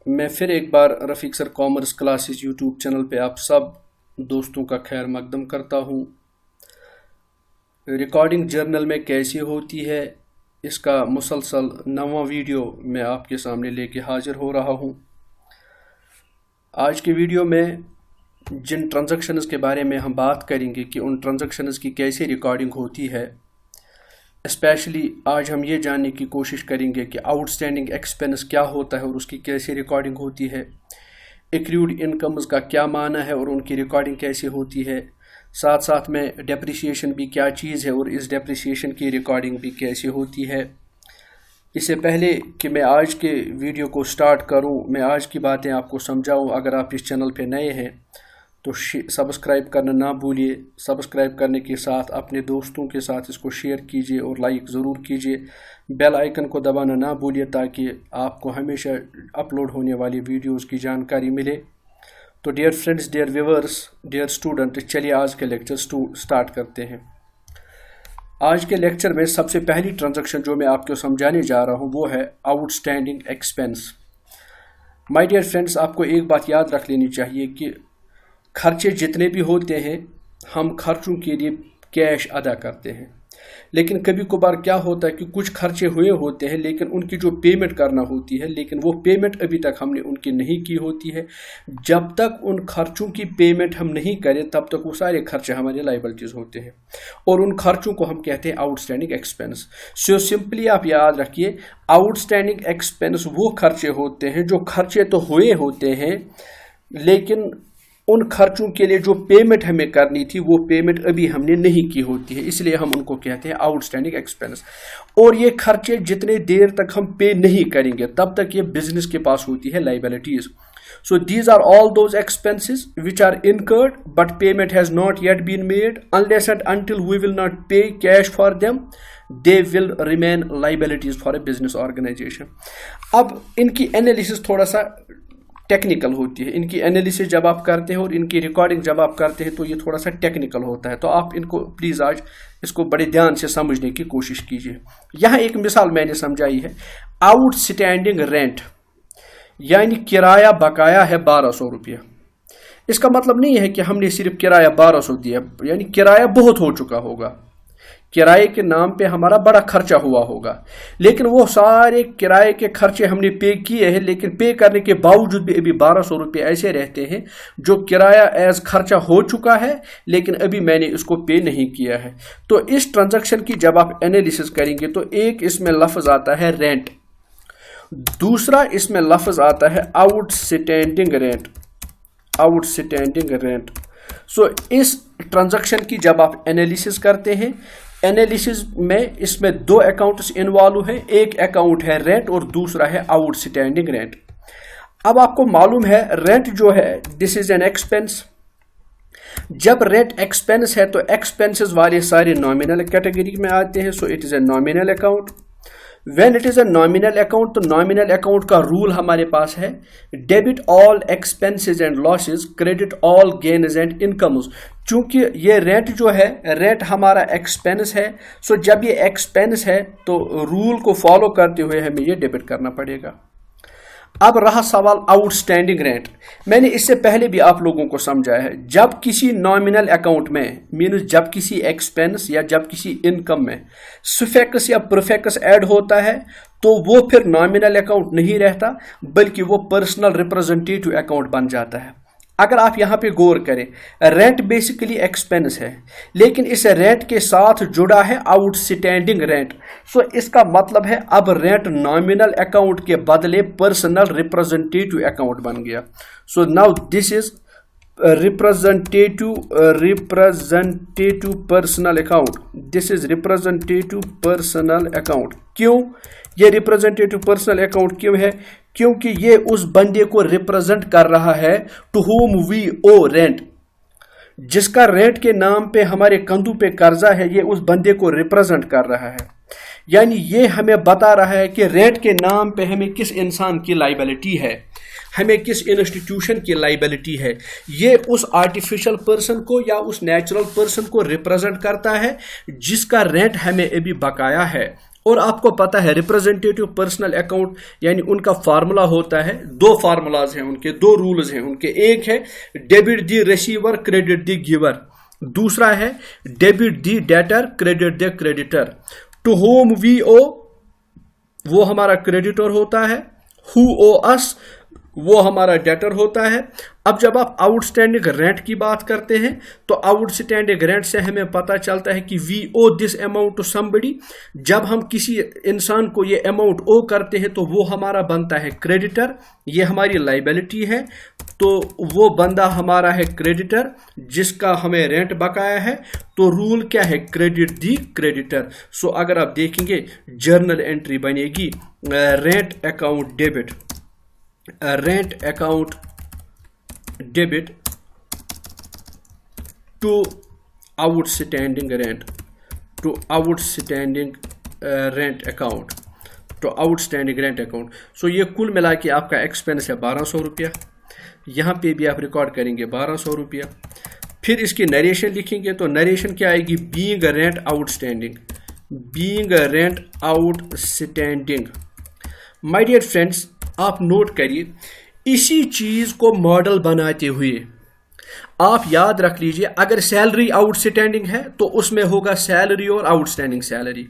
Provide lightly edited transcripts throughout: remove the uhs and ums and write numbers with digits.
मैं फिर एक बार Rafiq sir commerce classes YouTube channel पे आप सब दोस्तों का खैर मकदम करता हूँ। रिकॉर्डिंग जर्नल में कैसे होती है, इसका मुसलसल नवा वीडियो मैं आपके सामने लेके हाजिर हो रहा हूँ। आज के वीडियो में जिन ट्रांजैक्शंस के बारे में हम बात करेंगे कि उन ट्रांजैक्शंस की कैसे रिकॉर्डिंग होती है, स्पेशली आज हम ये जानने की कोशिश करेंगे कि आउटस्टैंडिंग एक्सपेंस क्या होता है और उसकी कैसे रिकॉर्डिंग होती है, एक्रूड इनकम्स का क्या माना है और उनकी रिकॉर्डिंग कैसे होती है, साथ साथ में डेप्रिसिएशन भी क्या चीज़ है और इस डेप्रिसिएशन की रिकॉर्डिंग भी कैसे होती है। इससे पहले कि मैं आज के वीडियो को स्टार्ट करूं, मैं आज की बातें आपको समझाऊं, अगर आप इस चैनल पे नए हैं तो सब्सक्राइब करना ना भूलिए। सब्सक्राइब करने के साथ अपने दोस्तों के साथ इसको शेयर कीजिए और लाइक ज़रूर कीजिए। बेल आइकन को दबाना ना भूलिए ताकि आपको हमेशा अपलोड होने वाली वीडियोस की जानकारी मिले। तो dear friends, dear viewers, dear student, चलिए आज के लेक्चर स्टार्ट करते हैं। आज के लेक्चर में सबसे पहली ट्रांजैक्शन जो मैं आपको समझाने जा रहा हूँ वो है outstanding expense. My dear friends, आपको एक बात याद रख लेनी चाहिए कि खर्चे जितने भी होते हैं हम खर्चों के लिए कैश अदा करते हैं, लेकिन कभी कभार क्या होता है कि कुछ खर्चे हुए होते हैं लेकिन उनकी जो पेमेंट करना होती है, लेकिन वो पेमेंट अभी तक हमने उनकी नहीं की होती है। जब तक उन खर्चों की पेमेंट हम नहीं करें तब तक वो सारे खर्चे हमारे लाइबिलिटीज़ होते हैं और उन खर्चों को हम कहते हैं आउटस्टैंडिंग एक्सपेंस। सो सिंपली आप याद रखिए, आउटस्टैंडिंग एक्सपेंस वो खर्चे होते हैं जो खर्चे तो हुए होते हैं लेकिन उन खर्चों के लिए जो पेमेंट हमें करनी थी वो पेमेंट अभी हमने नहीं की होती है, इसलिए हम उनको कहते हैं आउटस्टैंडिंग एक्सपेंस। और ये खर्चे जितने देर तक हम पे नहीं करेंगे तब तक ये बिजनेस के पास होती है liabilities. So these are all those expenses which are incurred but payment has not yet been made unless and until we will not pay cash for them, they will remain liabilities for a business organisation. अब इनकी analysis थोड़ा सा technical होती है। इनकी analysis जब आप करते हैं और इनकी रिकॉर्डिंग जब आप करते हैं तो ये थोड़ा सा टेक्निकल होता है, तो आप इनको प्लीज़ आज इसको बड़े ध्यान से समझने की कोशिश कीजिए। यहाँ एक मिसाल मैंने समझाई है, आउटस्टैंडिंग रेंट यानी किराया बकाया है 1200 रुपया। इसका मतलब नहीं है कि हमने सिर्फ किराया 1200 दिया, यानी किराया बहुत हो चुका होगा, किराए के नाम पे हमारा बड़ा खर्चा हुआ होगा, लेकिन वो सारे किराए के खर्चे हमने पे किए हैं, लेकिन पे करने के बावजूद भी अभी 1200 रुपये ऐसे रहते हैं जो किराया एज खर्चा हो चुका है लेकिन अभी मैंने इसको पे नहीं किया है। तो इस ट्रांजैक्शन की जब आप एनालिसिस करेंगे तो एक इसमें लफ्ज आता है रेंट, दूसरा इसमें लफ्ज आता है आउटस्टैंडिंग रेंट, आउटस्टैंडिंग रेंट। सो इस ट्रांजैक्शन की जब आप एनालिसिस करते हैं, एनालिसिस में इसमें दो अकाउंट्स इन्वॉल्व है, एक अकाउंट है रेंट और दूसरा है आउटस्टैंडिंग रेंट। अब आपको मालूम है रेंट जो है दिस इज एन एक्सपेंस। जब रेंट एक्सपेंस है तो एक्सपेंसेस वाले सारे नॉमिनल कैटेगरी में आते हैं, so it is a nominal account. When it is a nominal account तो nominal account का रूल हमारे पास है debit all expenses and losses, credit all gains and incomes. चूंकि ये रेंट जो है, रेंट हमारा एक्सपेंस है, सो जब ये एक्सपेंस है तो रूल को फॉलो करते हुए हमें ये डेबिट करना पड़ेगा। अब रहा सवाल आउटस्टैंडिंग रेंट। मैंने इससे पहले भी आप लोगों को समझाया है, जब किसी नॉमिनल अकाउंट में मीन्स जब किसी एक्सपेंस या जब किसी इनकम में सुफिक्स या प्रीफिक्स ऐड होता है तो वो फिर नॉमिनल अकाउंट नहीं रहता बल्कि वो पर्सनल रिप्रेजेंटेटिव अकाउंट बन जाता है। अगर आप यहाँ पे गौर करें, रेंट बेसिकली एक्सपेंस है लेकिन इस रेंट के साथ जुड़ा है आउटस्टैंडिंग रेंट। सो इसका मतलब है अब रेंट नॉमिनल अकाउंट के बदले पर्सनल रिप्रेजेंटेटिव अकाउंट बन गया। So now this is representative personal account, this is representative personal account. क्यों ये रिप्रेजेंटेटिव पर्सनल अकाउंट क्यों है? क्योंकि ये उस बंदे को रिप्रेजेंट कर रहा है to whom we owe rent, जिसका रेंट के नाम पे हमारे कंधों पे कर्जा है, ये उस बंदे को रिप्रेजेंट कर रहा है। यानी ये हमें बता रहा है कि रेंट के नाम पे हमें किस इंसान की लाइबिलिटी है, हमें किस इंस्टीट्यूशन की लाइबिलिटी है। ये उस आर्टिफिशियल पर्सन को या उस नेचुरल पर्सन को रिप्रेजेंट करता है जिसका रेंट हमें अभी बकाया है और आपको पता है रिप्रेजेंटेटिव पर्सनल अकाउंट यानी उनका फार्मूला होता है, दो फार्मूलाज हैं उनके, दो रूल्स हैं उनके। एक है debit the receiver credit the giver, दूसरा है debit the debtor credit the creditor. To whom we owe वो हमारा क्रेडिटर होता है, हु ओ अस वो हमारा डेटर होता है। अब जब आप आउटस्टैंडिंग रेंट की बात करते हैं तो आउटस्टैंडिंग रेंट से हमें पता चलता है कि we owe this amount to somebody. जब हम किसी इंसान को ये अमाउंट ओ करते हैं तो वो हमारा बनता है क्रेडिटर, ये हमारी लाइबिलिटी है, तो वो बंदा हमारा है क्रेडिटर जिसका हमें रेंट बकाया है। तो रूल क्या है, क्रेडिट दी क्रेडिटर। सो अगर आप देखेंगे जर्नल एंट्री बनेगी rent account debit, rent account debit to outstanding rent, to outstanding rent account, to outstanding rent account. So ये कुल मिला के आपका एक्सपेंस है 1200 रुपया, यहाँ पे भी आप रिकॉर्ड करेंगे 1200 रुपया। फिर इसकी नरेशन लिखेंगे तो नरेशन क्या आएगी, being rent outstanding, being rent outstanding. My dear friends, आप नोट करिए, इसी चीज को मॉडल बनाते हुए आप याद रख लीजिए, अगर सैलरी आउटस्टैंडिंग है तो उसमें होगा सैलरी और आउटस्टैंडिंग सैलरी।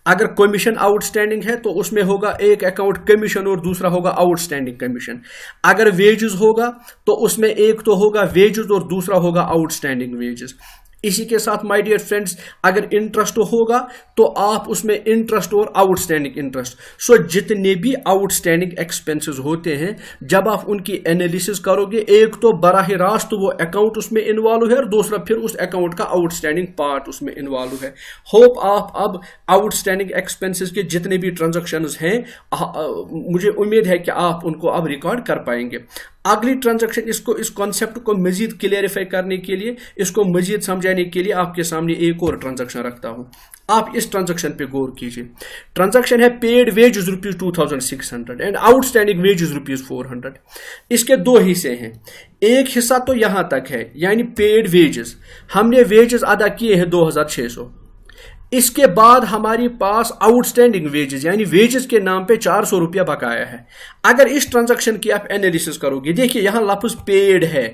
अगर कमीशन आउटस्टैंडिंग है तो उसमें होगा एक अकाउंट कमीशन और दूसरा होगा आउटस्टैंडिंग कमीशन। अगर वेजेस होगा तो उसमें एक तो होगा वेजेस और दूसरा होगा आउटस्टैंडिंग वेजेस। इसी के साथ माय डियर फ्रेंड्स, अगर इंटरेस्ट होगा तो आप उसमें इंटरेस्ट और आउटस्टैंडिंग इंटरेस्ट। सो जितने भी आउटस्टैंडिंग एक्सपेंसेस होते हैं जब आप उनकी एनालिसिस करोगे, एक तो बराह रास्त वो अकाउंट उसमें इन्वॉल्व है और दूसरा फिर उस अकाउंट का आउटस्टैंडिंग पार्ट उसमें इन्वॉल्व है। होप आप अब आउटस्टैंडिंग एक्सपेंसेस के जितने भी ट्रांजेक्शन्स हैं मुझे उम्मीद है कि आप उनको अब रिकॉर्ड कर पाएंगे। अगली ट्रांजैक्शन, इसको इस कॉन्सेप्ट को मजीद क्लियरिफाई करने के लिए, इसको मजीद समझाने के लिए आपके सामने एक और ट्रांजैक्शन रखता हूं। आप इस ट्रांजैक्शन पे गौर कीजिए। ट्रांजैक्शन है paid wages ₹2600 and outstanding wages ₹400। इसके दो हिस्से हैं, एक हिस्सा तो यहां तक है यानी पेड वेजेस, हमने वेजेस अदा किए हैं 2600। इसके बाद हमारे पास आउटस्टैंडिंग वेजेस यानी वेजेस के नाम पे 400 रुपया बकाया है। अगर इस ट्रांजैक्शन की आप एनालिसिस करोगे, देखिए यहां लफ्ज पेड है,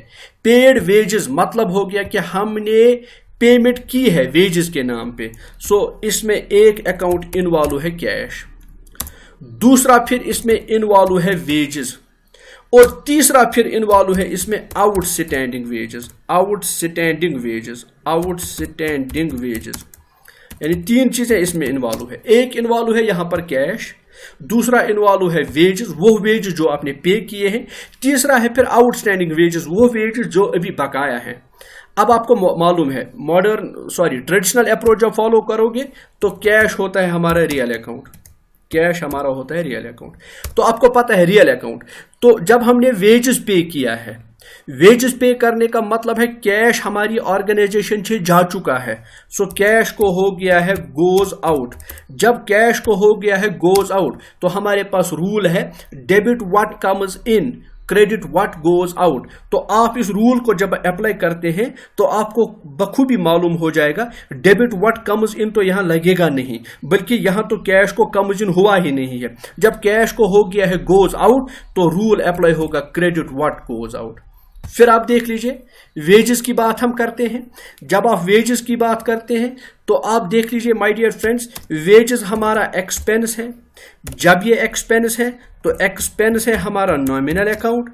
पेड वेजेस मतलब हो गया कि हमने पेमेंट की है वेजेस के नाम पे। सो इसमें एक अकाउंट इन्वॉल्व है कैश, दूसरा फिर इसमें इन्वॉल्व है वेजेस, और तीसरा फिर इन्वॉल्व है इसमें outstanding wages, outstanding wages, outstanding wages. यानी तीन चीजें इसमें इन्वॉल्व है। एक इन्वॉल्व है यहां पर कैश, दूसरा इन्वॉल्व है वेजेस, वो वेजेस जो आपने पे किए हैं, तीसरा है फिर आउटस्टैंडिंग वेजेस, वो वेजेस जो अभी बकाया है। अब आपको मालूम है ट्रेडिशनल अप्रोच जब फॉलो करोगे तो कैश होता है हमारा रियल अकाउंट, कैश हमारा होता है रियल अकाउंट। तो आपको पता है रियल अकाउंट, तो जब हमने वेजेस पे किया है, वेजेस पे करने का मतलब है कैश हमारी ऑर्गेनाइजेशन से जा चुका है। सो कैश को हो गया है गोज आउट। जब कैश को हो गया है गोज आउट तो हमारे पास रूल है debit what comes in, credit what goes out. तो आप इस रूल को जब अप्लाई करते हैं तो आपको बखूबी मालूम हो जाएगा डेबिट व्हाट कम्स इन तो यहां लगेगा नहीं, बल्कि यहां तो कैश को कम्स इन हुआ ही नहीं है। जब कैश को हो गया है गोज आउट तो रूल अप्लाई होगा क्रेडिट व्हाट गोज आउट। फिर आप देख लीजिए वेजेस की बात हम करते हैं। जब आप वेजेस की बात करते हैं तो आप देख लीजिए माय डियर फ्रेंड्स, वेजेस हमारा एक्सपेंस है। जब ये एक्सपेंस है तो एक्सपेंस है हमारा नॉमिनल अकाउंट।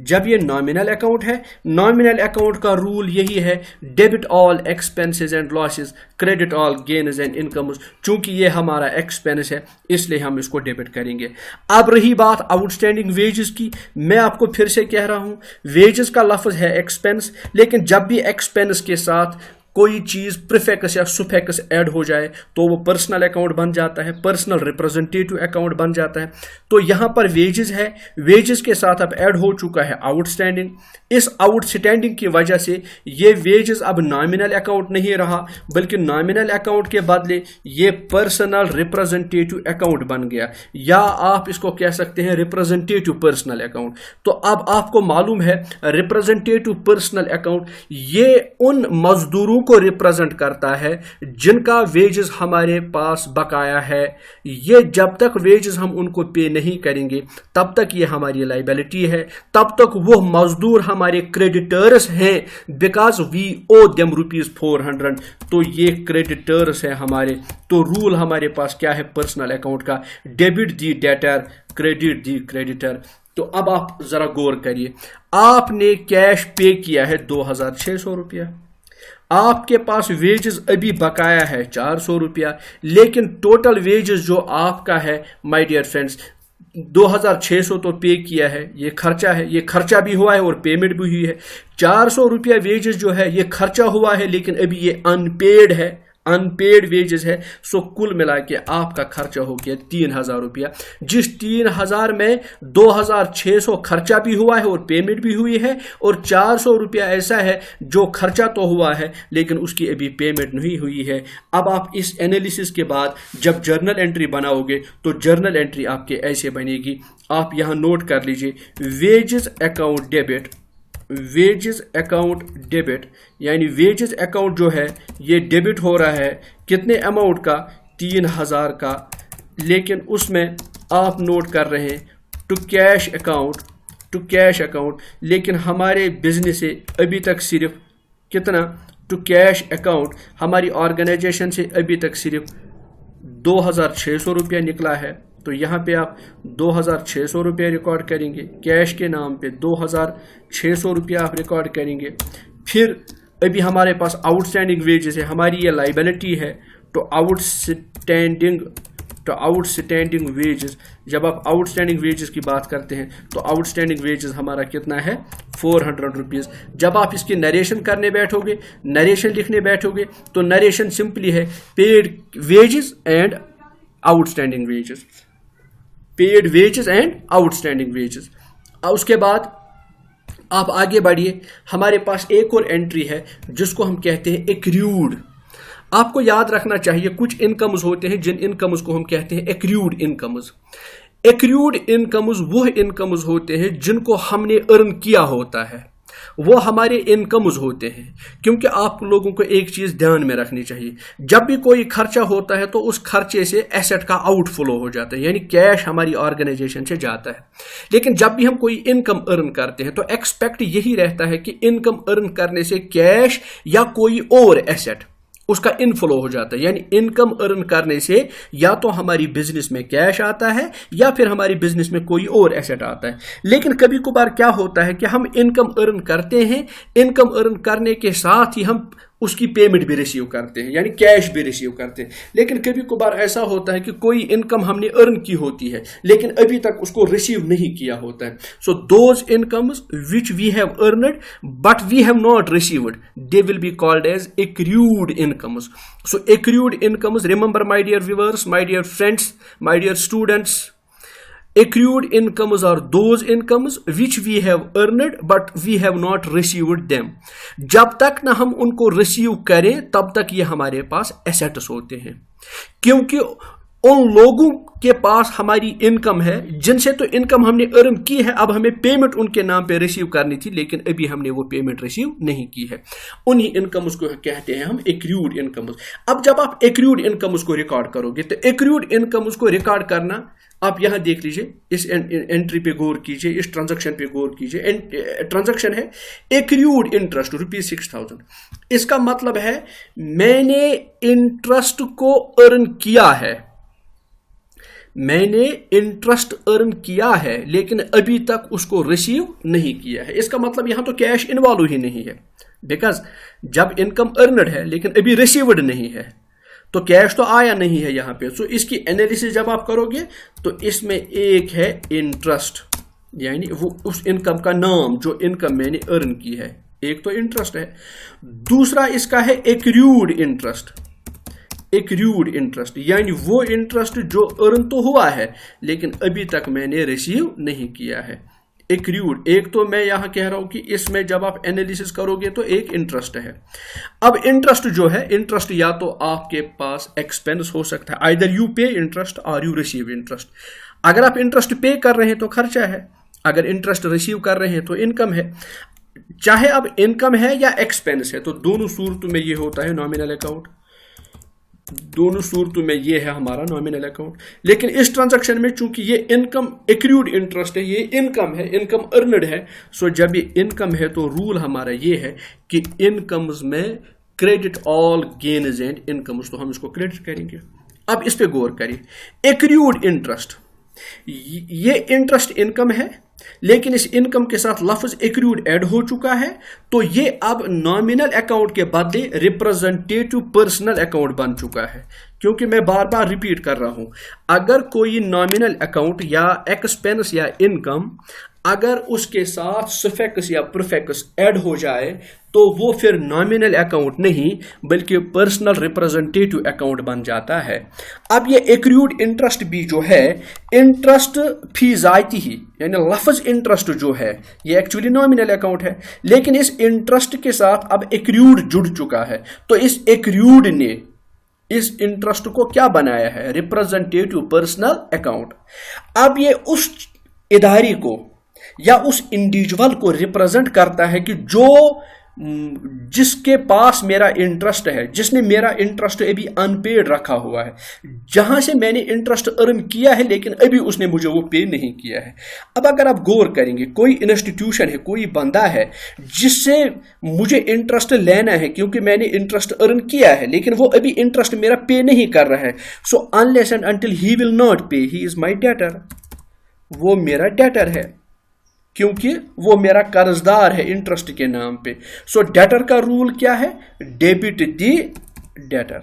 जब ये नॉमिनल अकाउंट है, नॉमिनल अकाउंट का रूल यही है debit all expenses and losses, credit all gains and incomes. चूंकि ये हमारा एक्सपेंस है इसलिए हम इसको डेबिट करेंगे। अब रही बात आउटस्टैंडिंग वेजेस की, मैं आपको फिर से कह रहा हूं वेजेस का लफ्ज है एक्सपेंस, लेकिन जब भी एक्सपेंस के साथ कोई चीज प्रीफिक्स या सुफिक्स ऐड हो जाए तो वो पर्सनल अकाउंट बन जाता है, पर्सनल रिप्रेजेंटेटिव अकाउंट बन जाता है। तो यहां पर वेजेस है, वेजेस के साथ अब ऐड हो चुका है आउटस्टैंडिंग। इस आउटस्टैंडिंग की वजह से ये वेजेस अब नॉमिनल अकाउंट नहीं रहा, बल्कि नॉमिनल अकाउंट के बदले ये पर्सनल रिप्रेजेंटेटिव अकाउंट बन गया, या आप इसको कह सकते हैं रिप्रेजेंटेटिव पर्सनल अकाउंट। तो अब आपको मालूम है रिप्रेजेंटेटिव पर्सनल अकाउंट ये उन मजदूरों को रिप्रेजेंट करता है जिनका वेजेस हमारे पास बकाया है। ये जब तक वेजेस हम उनको पे नहीं करेंगे तब तक ये हमारी लाइबिलिटी है, तब तक वो मजदूर हमारे क्रेडिटर्स हैं, बिकॉज वी ओ देम ₹400। तो ये क्रेडिटर्स है हमारे। तो रूल हमारे पास क्या है पर्सनल अकाउंट का? डेबिट दी डेटर, क्रेडिट दी क्रेडिटर। तो अब आप जरा गौर करिए, आपने कैश पे किया है 2600 रुपया, आपके पास वेजेस अभी बकाया है 400 रुपया, लेकिन टोटल वेजेस जो आपका है माय डियर फ्रेंड्स 2600 तो पे किया है, ये खर्चा है, ये खर्चा भी हुआ है और पेमेंट भी हुई है। 400 रुपया वेजेस जो है ये खर्चा हुआ है लेकिन अभी ये अनपेड है, अनपेड वेजेस है। सो कुल मिला के आपका खर्चा हो गया 3000 रुपया, जिस 3000 में 2600 खर्चा भी हुआ है और पेमेंट भी हुई है, और 400 रुपया ऐसा है जो खर्चा तो हुआ है लेकिन उसकी अभी पेमेंट नहीं हुई है। अब आप इस एनालिसिस के बाद जब जर्नल एंट्री बनाओगे तो जर्नल एंट्री आपके ऐसे बनेगी, आप यहां नोट कर लीजिए, wages account debit, wages account debit, यानी वेजेस अकाउंट जो है ये डेबिट हो रहा है कितने अमाउंट का? 3000 का, लेकिन उसमें आप नोट कर रहे हैं to cash account, to cash account, लेकिन हमारे बिजनेस से अभी तक सिर्फ कितना टू कैश अकाउंट, हमारी ऑर्गेनाइजेशन से अभी तक सिर्फ 2600 रुपया निकला है। तो यहाँ पे आप 2600 रुपया रिकॉर्ड करेंगे, कैश के नाम पे 2600 रुपया आप रिकॉर्ड करेंगे। फिर अभी हमारे पास आउटस्टैंडिंग वेजेस है, हमारी ये लाइबिलिटी है। तो आउटस्टैंडिंग वेजेस, जब आप आउटस्टैंडिंग वेजेस की बात करते हैं तो आउटस्टैंडिंग वेजेस हमारा कितना है? 400 रुपीज़। जब आप इसकी नरेशन करने बैठोगे, नरेशन लिखने बैठोगे, तो नरेशन सिंपली है paid wages and outstanding wages, paid wages and outstanding wages. उसके बाद आप आगे बढ़िए, हमारे पास एक और एंट्री है जिसको हम कहते हैं एक्रूड। आपको याद रखना चाहिए कुछ इनकम्स होते हैं जिन इनकम्स को हम कहते हैं एक्रूड इनकम्स। एक्रूड इनकम्स वो इनकम्स होते हैं जिनको हमने अर्न किया होता है, वो हमारे इनकम्स होते हैं। क्योंकि आप लोगों को एक चीज ध्यान में रखनी चाहिए, जब भी कोई खर्चा होता है तो उस खर्चे से एसेट का आउटफ्लो हो जाता है, यानी कैश हमारी ऑर्गेनाइजेशन से जाता है। लेकिन जब भी हम कोई इनकम अर्न करते हैं तो एक्सपेक्ट यही रहता है कि इनकम अर्न करने से कैश या कोई और एसेट उसका इनफ्लो हो जाता है, यानी इनकम अर्न करने से या तो हमारी बिजनेस में कैश आता है या फिर हमारी बिजनेस में कोई और एसेट आता है। लेकिन कभी कभार क्या होता है कि हम इनकम अर्न करते हैं, इनकम अर्न करने के साथ ही हम उसकी पेमेंट भी रिसीव करते हैं, यानी कैश भी रिसीव करते हैं। लेकिन कभी कभार ऐसा होता है कि कोई इनकम हमने अर्न की होती है लेकिन अभी तक उसको रिसीव नहीं किया होता है। So those incomes which we have earned but we have not received, they will be called as accrued incomes. So accrued incomes, remember my dear viewers, my dear friends, my dear students, accrued incomes are those incomes which we have earned but we have not received them। जब तक ना हम उनको receive करें तब तक ये हमारे पास एसेट्स होते हैं, क्योंकि उन लोगों के पास हमारी इनकम है जिनसे तो इनकम हमने अर्न की है, अब हमें पेमेंट उनके नाम पे रिसीव करनी थी लेकिन अभी हमने वो पेमेंट रिसीव नहीं की है। उन्हीं इनकम्स को कहते हैं हम एक्रूड इनकम्स। अब जब आप एक्रूड इनकम्स को रिकॉर्ड करोगे तो एक्रूड इनकम्स को रिकॉर्ड करना, आप यहां देख लीजिए, इस एंट्री पे गौर कीजिए, इस ट्रांजैक्शन पे गौर कीजिए। ट्रांजैक्शन है एक्रूड इंटरेस्ट ₹6000। इसका मतलब है मैंने इंटरेस्ट को अर्न किया है, मैंने इंटरेस्ट अर्न किया है लेकिन अभी तक उसको रिसीव नहीं किया है। इसका मतलब यहां तो कैश इन्वॉल्व ही नहीं है, बिकॉज जब इनकम अर्नड है लेकिन अभी रिसीव्ड नहीं है तो कैश तो आया नहीं है यहां पे। सो इसकी एनालिसिस जब आप करोगे तो इसमें एक है इंटरेस्ट, यानी वो उस इनकम का नाम जो इनकम मैंने अर्न की है, एक तो इंटरेस्ट है, दूसरा इसका है एक्रूड इंटरेस्ट। एक्रूड इंटरेस्ट यानी वो इंटरेस्ट जो अर्न तो हुआ है लेकिन अभी तक मैंने रिसीव नहीं किया है। एक्रूड, एक तो मैं यहां कह रहा हूं कि इसमें जब आप एनालिसिस करोगे तो एक इंटरेस्ट है। अब इंटरेस्ट जो है, इंटरेस्ट या तो आपके पास एक्सपेंस हो सकता है, आइदर यू पे इंटरेस्ट और यू रिसीव इंटरेस्ट। अगर आप इंटरेस्ट पे कर रहे हैं तो खर्चा है, अगर इंटरेस्ट रिसीव कर रहे हैं तो इनकम है। चाहे अब इनकम है या एक्सपेंस है, तो दोनों सूरतों में ये होता है नॉमिनल अकाउंट, दोनों सूरतों में ये है हमारा नॉमिनल अकाउंट। लेकिन इस ट्रांजैक्शन में चूंकि ये इनकम एक्रूड इंटरेस्ट है, ये इनकम है, इनकम अर्नड है, सो जब ये इनकम है तो रूल हमारा ये है कि इनकम्स में credit all gains and incomes, तो हम इसको क्रेडिट करेंगे। अब इस पे गौर करिए, एक्रूड इंटरेस्ट, ये इंटरेस्ट इनकम है, लेकिन इस इनकम के साथ लफ्ज एक्रूड ऐड हो चुका है, तो ये अब नॉमिनल अकाउंट के बदले रिप्रेजेंटेटिव पर्सनल अकाउंट बन चुका है। क्योंकि मैं बार बार रिपीट कर रहा हूं, अगर कोई नॉमिनल अकाउंट या एक्सपेंस या इनकम अगर उसके साथ सफिक्स या प्रीफिक्स ऐड हो जाए तो वो फिर नॉमिनल अकाउंट नहीं बल्कि पर्सनल रिप्रेजेंटेटिव अकाउंट बन जाता है। अब ये एक्रूड इंटरेस्ट भी जो है, इंटरेस्ट फी जाती ही, यानी लफ्ज इंटरेस्ट जो है ये एक्चुअली नॉमिनल अकाउंट है, लेकिन इस इंटरेस्ट के साथ अब एक्रूड जुड़ चुका है, तो इस एक्रूड ने इस इंटरेस्ट को क्या बनाया है, रिप्रेजेंटेटिव पर्सनल अकाउंट। अब ये उस इदारे को या उस इंडिविजुअल को रिप्रेजेंट करता है कि जो जिसके पास मेरा इंटरेस्ट है, जिसने मेरा इंटरेस्ट अभी अनपेड रखा हुआ है, जहां से मैंने इंटरेस्ट अर्न किया है लेकिन अभी उसने मुझे वो पे नहीं किया है। अब अगर आप गौर करेंगे, कोई इंस्टीट्यूशन है, कोई बंदा है जिससे मुझे इंटरेस्ट लेना है क्योंकि मैंने इंटरेस्ट अर्न किया है लेकिन वो अभी इंटरेस्ट मेरा पे नहीं कर रहा है, so unless and until he will not पे, ही इज माई डेटर, वो मेरा डेटर है क्योंकि वो मेरा कर्जदार है इंटरेस्ट के नाम पे। सो डेटर का रूल क्या है, डेबिट द डेटर,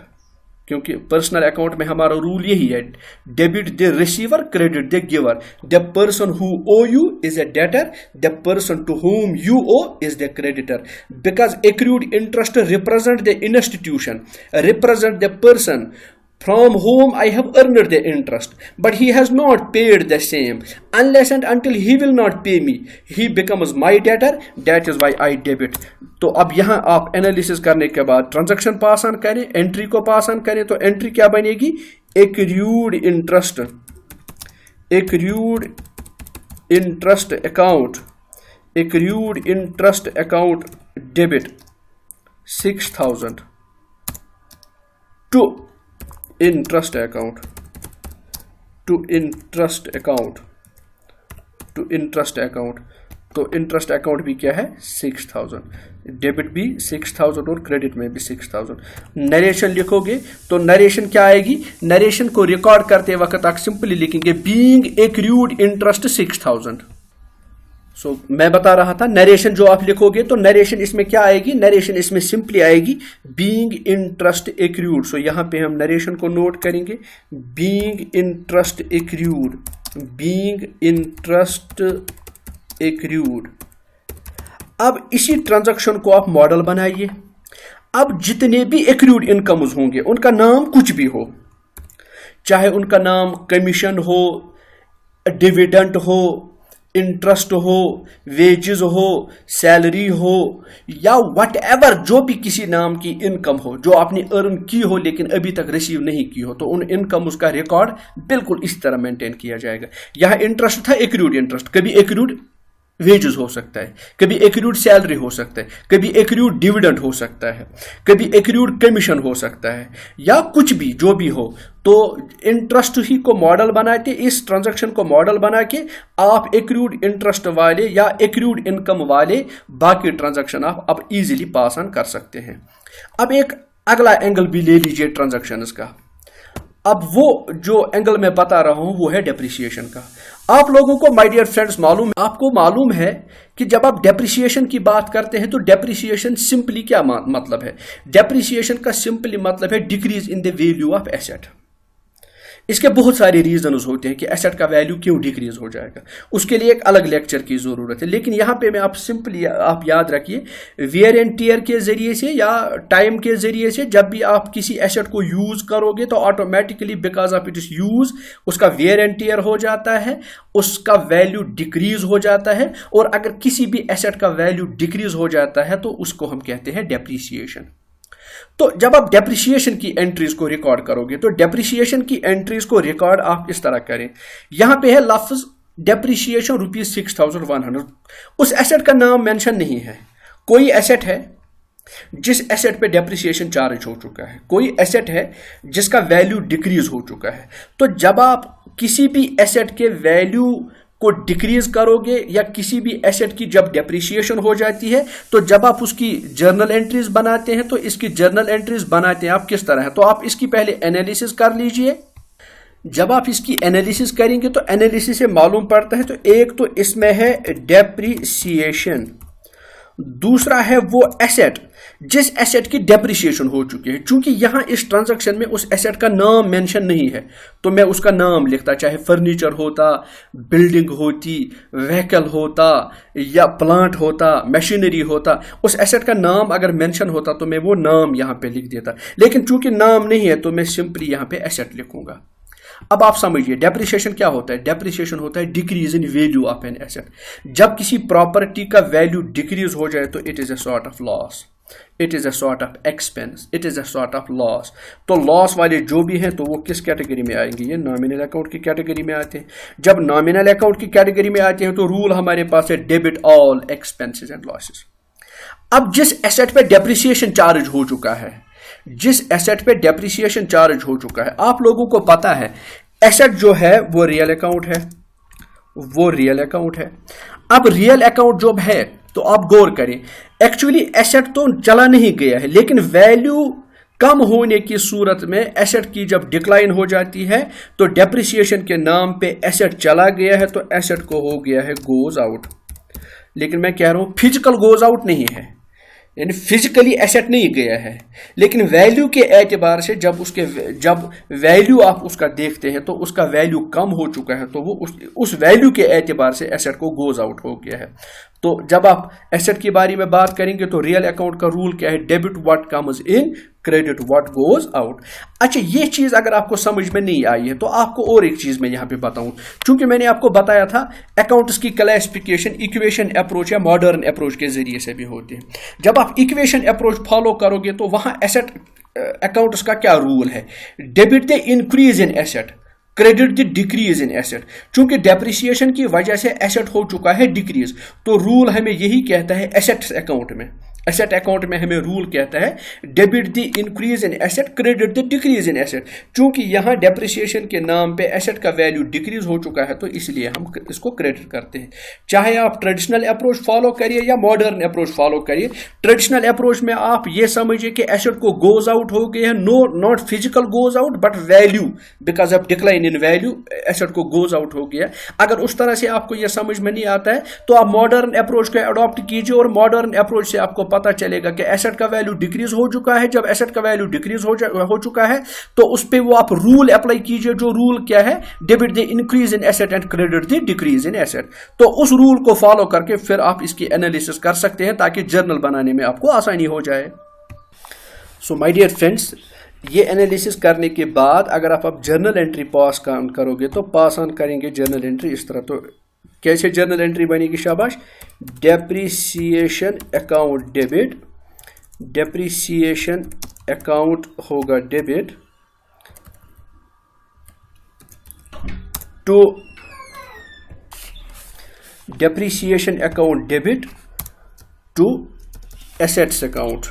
क्योंकि पर्सनल अकाउंट में हमारा रूल यही है, debit the receiver credit the giver, the person who owe you is a debtor, the person to whom you owe is the creditor, because accrued interest represent the institution, represent the person from whom I have earned the interest, but he has not paid the same. Unless and until he will not pay me, he becomes my debtor. That is why I debit. तो अब यहाँ आप analysis करने के बाद transaction pass on करें, entry को pass on करें, तो एंट्री क्या बनेगी, accrued interest, accrued interest account, accrued interest account debit 6000 to interest account, to interest account, to interest account, तो इंटरेस्ट अकाउंट भी क्या है 6000, डेबिट भी 6000 और क्रेडिट में भी 6000। नरेशन लिखोगे तो नरेशन क्या आएगी, नरेशन को रिकॉर्ड करते वक्त आप सिंपली लिखेंगे बीइंग एक्रूड इंटरेस्ट 6000। सो मैं बता रहा था नरेशन जो आप लिखोगे तो नरेशन इसमें क्या आएगी, नरेशन इसमें सिंपली आएगी बीइंग इंटरेस्ट एक्रूड। सो यहां पे हम नरेशन को नोट करेंगे, being interest accrued, being interest accrued. अब इसी ट्रांजैक्शन को आप मॉडल बनाइए। अब जितने भी एक्रूड इनकम्स होंगे उनका नाम कुछ भी हो, चाहे उनका नाम कमीशन हो, डिविडेंड हो, इंटरेस्ट हो, वेजेस हो, सैलरी हो, या वट एवर, जो भी किसी नाम की इनकम हो जो आपने अर्न की हो लेकिन अभी तक रिसीव नहीं की हो, तो उन इनकम उसका रिकॉर्ड बिल्कुल इस तरह मेंटेन किया जाएगा। यहां इंटरेस्ट था एक्रूड इंटरेस्ट, कभी एक्रूड वेजेस हो सकता है, कभी एक्रूड सैलरी हो सकता है, कभी एक्रूड डिविडेंड हो सकता है, कभी एक्रूड कमीशन हो सकता है, या कुछ भी जो भी हो। तो इंटरेस्ट ही को मॉडल बनाते, इस ट्रांजैक्शन को मॉडल बना के आप एक्रूड इंटरेस्ट वाले या एक्रूड इनकम वाले बाकी ट्रांजैक्शन आप अब इजीली पास ऑन कर सकते हैं। अब एक अगला एंगल भी ले लीजिए ट्रांजैक्शंस का। अब वो जो एंगल मैं बता रहा हूं वो है डेप्रिसिएशन का। आप लोगों को माय डियर फ्रेंड्स आपको मालूम है कि जब आप डेप्रिसिएशन की बात करते हैं तो डेप्रिसिएशन सिंपली क्या मतलब है, डेप्रिसिएशन का सिंपली मतलब है decrease in the value of asset. इसके बहुत सारे रीजंस होते हैं कि एसेट का वैल्यू क्यों डिक्रीज हो जाएगा, उसके लिए एक अलग लेक्चर की जरूरत है। लेकिन यहाँ पे मैं आप सिंपली आप याद रखिए, वेयर एंड टियर के जरिए से या टाइम के जरिए से जब भी आप किसी एसेट को यूज करोगे तो automatically because of it is use उसका वेयर एंड टियर हो जाता है, उसका वैल्यू डिक्रीज हो जाता है। और अगर किसी भी एसेट का वैल्यू डिक्रीज हो जाता है तो उसको हम कहते हैं डेप्रिसिएशन। तो जब आप डेप्रिसिएशन की एंट्रीज को रिकॉर्ड करोगे तो डेप्रिसिएशन की एंट्रीज को रिकॉर्ड आप इस तरह करें, यहां पे है लफ्ज डेप्रिसिएशन ₹6100, उस एसेट का नाम मेंशन नहीं है। कोई एसेट है जिस एसेट पे डेप्रिसिएशन चार्ज हो चुका है, कोई एसेट है जिसका वैल्यू डिक्रीज हो चुका है। तो जब आप किसी भी एसेट के वैल्यू को डिक्रीज करोगे या किसी भी एसेट की जब डेप्रिसिएशन हो जाती है, तो जब आप उसकी जर्नल एंट्रीज बनाते हैं, तो इसकी जर्नल एंट्रीज बनाते हैं आप किस तरह है, तो आप इसकी पहले एनालिसिस कर लीजिए। जब आप इसकी एनालिसिस करेंगे तो एनालिसिस से मालूम पड़ता है, तो एक तो इसमें है डेप्रिसिएशन, दूसरा है वो एसेट जिस एसेट की डेप्रिसिएशन हो चुकी है। चूंकि यहां इस ट्रांजैक्शन में उस एसेट का नाम मेंशन नहीं है, तो मैं उसका नाम लिखता, चाहे फर्नीचर होता, बिल्डिंग होती, व्हीकल होता या प्लांट होता, मशीनरी होता, उस एसेट का नाम अगर मेंशन होता तो मैं वो नाम यहां पे लिख देता। लेकिन चूंकि नाम नहीं है तो मैं सिंपली यहां पे एसेट लिखूंगा। अब आप समझिए डेप्रिसिएशन क्या होता है। डेप्रिसिएशन होता है decrease in value of an asset. जब किसी प्रॉपर्टी का वैल्यू डिक्रीज हो जाए तो it is a sort of loss, it is a sort of expense, it is a sort of loss. तो लॉस वाले जो भी हैं तो वो किस कैटेगरी में आएंगे, ये नॉमिनल अकाउंट की कैटेगरी में आते हैं। जब नॉमिनल अकाउंट की कैटेगरी में आते हैं तो रूल हमारे पास है debit all expenses and losses. अब जिस एसेट पे डेप्रिसिएशन चार्ज हो चुका है, जिस एसेट पे डेप्रिसिएशन चार्ज हो चुका है, आप लोगों को पता है एसेट जो है वो रियल अकाउंट है, वो रियल अकाउंट है। अब रियल अकाउंट जो है तो आप गौर करें, एक्चुअली एसेट तो चला नहीं गया है, लेकिन वैल्यू कम होने की सूरत में एसेट की जब डिक्लाइन हो जाती है तो डेप्रिसिएशन के नाम पे एसेट चला गया है, तो एसेट को हो गया है गोज आउट। लेकिन मैं कह रहा हूं फिजिकल गोज आउट नहीं है, यानी फिजिकली एसेट नहीं गया है, लेकिन वैल्यू के एतबार से जब वैल्यू आप उसका देखते हैं तो उसका वैल्यू कम हो चुका है, तो वो उस वैल्यू के एतबार से एसेट को गोज आउट हो गया है। तो जब आप एसेट के बारे में बात करेंगे तो रियल अकाउंट का रूल क्या है, debit what comes in, credit what goes out. अच्छा, ये चीज अगर आपको समझ में नहीं आई है तो आपको और एक चीज मैं यहां पे बताऊं। चूंकि मैंने आपको बताया था अकाउंट्स की क्लासिफिकेशन इक्वेशन अप्रोच या मॉडर्न अप्रोच के जरिए से भी होती है। जब आप इक्वेशन अप्रोच फॉलो करोगे तो वहां एसेट अकाउंट्स का क्या रूल है, debit the increase in asset, credit the decrease in asset. चूंकि डेप्रिसिएशन की वजह से एसेट हो चुका है डिक्रीज, तो रूल हमें यही कहता है एसेट्स अकाउंट में, एसेट अकाउंट में हमें रूल कहता है debit the increase in asset, credit the decrease in asset. चूंकि यहां डेप्रिसिएशन के नाम पे एसेट का वैल्यू डिक्रीज हो चुका है तो इसलिए हम इसको क्रेडिट करते हैं। चाहे आप ट्रेडिशनल अप्रोच फॉलो करिए या मॉडर्न अप्रोच फॉलो करिए, ट्रेडिशनल अप्रोच में आप ये समझिए कि एसेट को गोज आउट हो गया है, not physical goes out but value, because of decline in value asset को गोज आउट हो गया। अगर उस तरह से आपको यह समझ में नहीं आता है तो आप मॉडर्न अप्रोच को अडॉप्ट कीजिए और मॉडर्न अप्रोच से आपको पता चलेगा कि एसेट का वैल्यू डिक्रीज हो चुका है। जब एसेट का वैल्यू डिक्रीज हो चुका है तो उस पे वो आप रूल अप्लाई कीजिए, जो रूल क्या है, debit the increase in asset and credit the decrease in asset. तो उस रूल को फॉलो करके फिर आप इसकी एनालिसिस कर सकते हैं ताकि जर्नल बनाने में आपको आसानी हो जाए। सो माय डियर फ्रेंड्स, ये एनालिसिस करने के बाद अगर आप जर्नल एंट्री पास करोगे तो पास ऑन करेंगे जर्नल एंट्री इस तरह। तो कैसे जर्नल एंट्री बनेगी, शाबाश, depreciation account debit, depreciation account होगा debit to depreciation account debit to assets account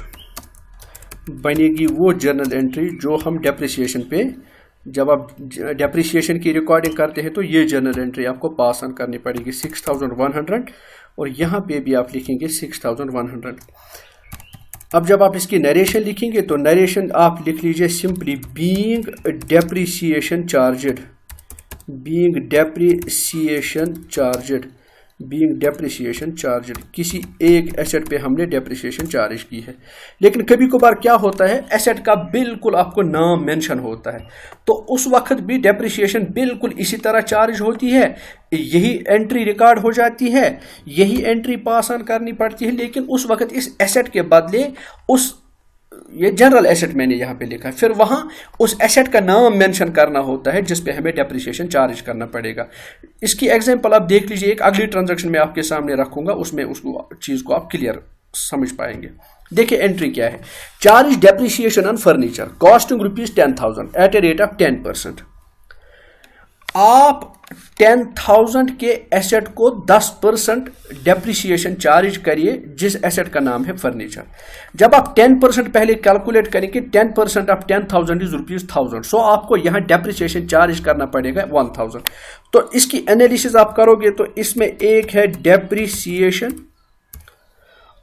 बनेगी वो जर्नल एंट्री जो हम डेप्रिसिएशन पे, जब आप डेप्रिसिएशन की रिकॉर्डिंग करते हैं तो ये जर्नल एंट्री आपको पास ऑन करनी पड़ेगी 6100, और यहाँ पे भी आप लिखेंगे 6100। अब जब आप इसकी नरेशन लिखेंगे तो नरेशन आप लिख लीजिए simply being depreciation charged, being depreciation charged, being depreciation charged. किसी एक एसेट पे हमने डेप्रिसिएशन चार्ज की है। लेकिन कभी कभार क्या होता है, एसेट का बिल्कुल आपको नाम मेंशन होता है, तो उस वक्त भी डेप्रिसिएशन बिल्कुल इसी तरह चार्ज होती है, यही एंट्री रिकॉर्ड हो जाती है, यही एंट्री पास ऑन करनी पड़ती है। लेकिन उस वक्त इस एसेट के बदले उस, ये जनरल एसेट मैंने यहाँ पे लिखा है, फिर वहाँ उस एसेट का नाम मेंशन करना होता है जिस पे हमें डेप्रिसिएशन चार्ज करना पड़ेगा। इसकी एग्जांपल आप देख लीजिए, एक अगली ट्रांजैक्शन में आपके सामने रखूंगा, उसमें उस चीज़ को आप क्लियर समझ पाएंगे। देखिए एंट्री क्या है, charge depreciation on furniture costing ₹10,000 at a rate of 10%। आप 10,000 के एसेट को 10% डेप्रिसिएशन चार्ज करिए जिस एसेट का नाम है फर्नीचर। जब आप 10% पहले कैलकुलेट करेंगे 10% ऑफ 10,000 इज ₹1000, सो आपको यहां डेप्रिसिएशन चार्ज करना पड़ेगा 1000। तो इसकी एनालिसिस आप करोगे तो इसमें एक है डेप्रिसिएशन,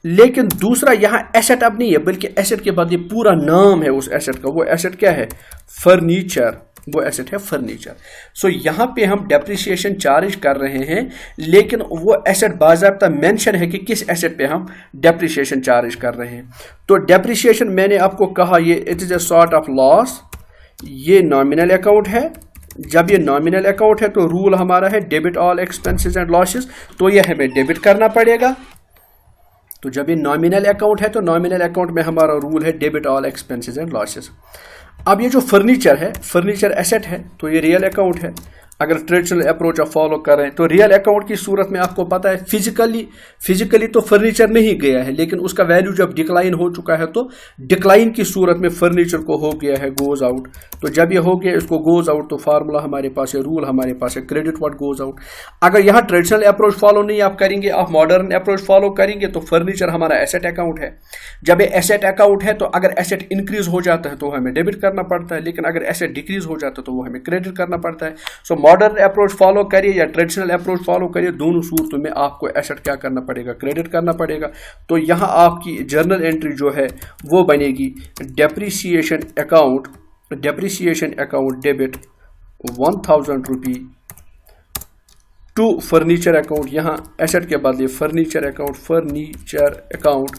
लेकिन दूसरा यहां एसेट अब नहीं है बल्कि एसेट के बाद ये पूरा नाम है उस एसेट का। वो एसेट क्या है? फर्नीचर। वो एसेट है फर्नीचर। सो यहां पे हम डेप्रिसिएशन चार्ज कर रहे हैं, लेकिन वो एसेट बाज़ाब्ता मेंशन है कि किस एसेट पे हम डेप्रिसिएशन चार्ज कर रहे हैं। तो डेप्रिसिएशन मैंने आपको कहा ये it is a sort of loss, ये नॉमिनल अकाउंट है। जब ये नॉमिनल अकाउंट है तो रूल हमारा है debit all expenses and losses, तो ये हमें डेबिट करना पड़ेगा। तो जब ये नॉमिनल अकाउंट है तो नॉमिनल अकाउंट में हमारा रूल है debit all expenses and losses. अब ये जो फर्नीचर है, फर्नीचर एसेट है, तो ये रियल अकाउंट है। अगर ट्रेडिशनल अप्रोच आप फॉलो कर रहे हैं तो रियल अकाउंट की सूरत में आपको पता है फिजिकली तो फर्नीचर नहीं गया है, लेकिन उसका वैल्यू जब डिक्लाइन हो चुका है तो डिक्लाइन की सूरत में फर्नीचर को हो गया है गोज आउट। तो जब ये हो गया इसको गोज आउट तो फार्मूला हमारे पास है, रूल हमारे पास है क्रेडिट व्हाट गोज आउट। अगर यहाँ ट्रेडिशनल अप्रोच फॉलो नहीं आप करेंगे, आप मॉडर्न अप्रोच फॉलो करेंगे तो फर्नीचर हमारा एसेट अकाउंट है। जब ये एसेट अकाउंट है तो अगर एसेट इंक्रीज हो जाता है तो हमें डेबिट करना पड़ता है, लेकिन अगर एसेट डिक्रीज हो जाता है तो वो हमें क्रेडिट करना पड़ता है। सो मॉडर्न अप्रोच फॉलो करिए या ट्रेडिशनल अप्रोच फॉलो करिए, दोनों सूरतों में आपको एसेट क्या करना पड़ेगा? क्रेडिट करना पड़ेगा। तो यहाँ आपकी जर्नल एंट्री जो है वो बनेगी depreciation account debit 1000 rupee to furniture account. यहाँ एसेट के बदले फर्नीचर अकाउंट,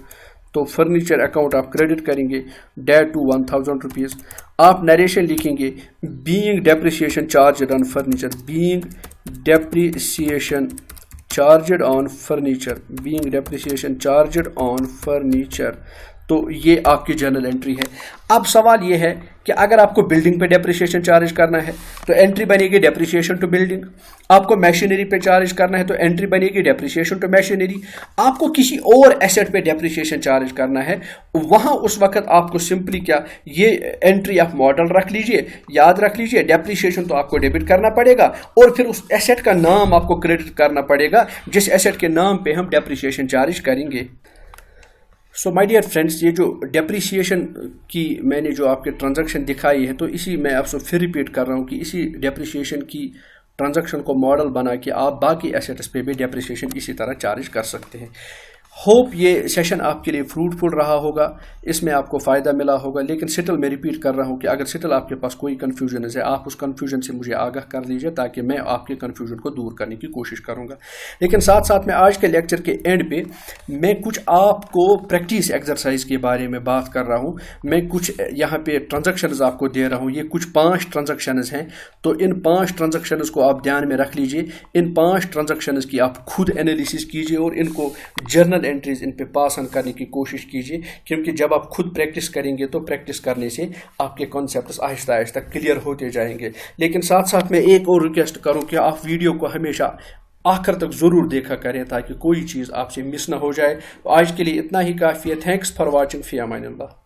तो फर्नीचर अकाउंट आप क्रेडिट करेंगे डेट टू 1000 रुपीज़। आप नरेशन लिखेंगे being depreciation charged on furniture, being depreciation charged on furniture. तो ये आपकी जर्नल एंट्री है। अब सवाल ये है कि अगर आपको बिल्डिंग पे डेप्रिसिएशन चार्ज करना है तो एंट्री बनेगी डेप्रिसिएशन टू बिल्डिंग। आपको मशीनरी पे चार्ज करना है तो एंट्री बनेगी डेप्रिसिएशन टू मशीनरी। आपको किसी और एसेट पे डेप्रिसिएशन चार्ज करना है, वहां उस वक्त आपको सिंपली क्या ये एंट्री आप मॉडल रख लीजिए, याद रख लीजिए डेप्रिसिएशन तो आपको डेबिट करना पड़ेगा और फिर उस एसेट का नाम आपको क्रेडिट करना पड़ेगा जिस एसेट के नाम पे हम डेप्रिसिएशन चार्ज करेंगे। सो माय डियर फ्रेंड्स, ये जो डेप्रिसिएशन की मैंने जो आपके ट्रांजैक्शन दिखाई है तो इसी मैं आपसे फिर रिपीट कर रहा हूँ कि इसी डेप्रिसिएशन की ट्रांजैक्शन को मॉडल बना के आप बाकी एसेट्स पे भी डेप्रिसिएशन इसी तरह चार्ज कर सकते हैं। होप ये सेशन आपके लिए फ्रूटफुल रहा होगा, इसमें आपको फ़ायदा मिला होगा। लेकिन स्टिल मैं रिपीट कर रहा हूँ कि अगर स्टिल आपके पास कोई कन्फ्यूजन है आप उस कन्फ्यूजन से मुझे आगाह कर लीजिए ताकि मैं आपके कन्फ्यूजन को दूर करने की कोशिश करूँगा। लेकिन साथ साथ मैं आज के लेक्चर के एंड पे मैं कुछ आपको प्रैक्टिस एक्सरसाइज के बारे में बात कर रहा हूँ। मैं कुछ यहाँ पे ट्रांजैक्शंस आपको दे रहा हूँ, ये कुछ 5 ट्रांजैक्शंस हैं। तो इन 5 ट्रांजैक्शंस को आप ध्यान में रख लीजिए। इन 5 ट्रांजैक्शंस की आप खुद एनालिसिस कीजिए और इनको जर्नल एंट्रीज इन पे पास ऑन करने की कोशिश कीजिए, क्योंकि जब आप खुद प्रैक्टिस करेंगे तो प्रैक्टिस करने से आपके कॉन्सेप्ट्स आहिस्ता आहिस्ता क्लियर होते जाएंगे। लेकिन साथ साथ मैं एक और रिक्वेस्ट करूं कि आप वीडियो को हमेशा आखिर तक ज़रूर देखा करें ताकि कोई चीज़ आपसे मिस ना हो जाए। तो आज के लिए इतना ही काफ़ी है। Thanks for watching. Fee Aman Allah.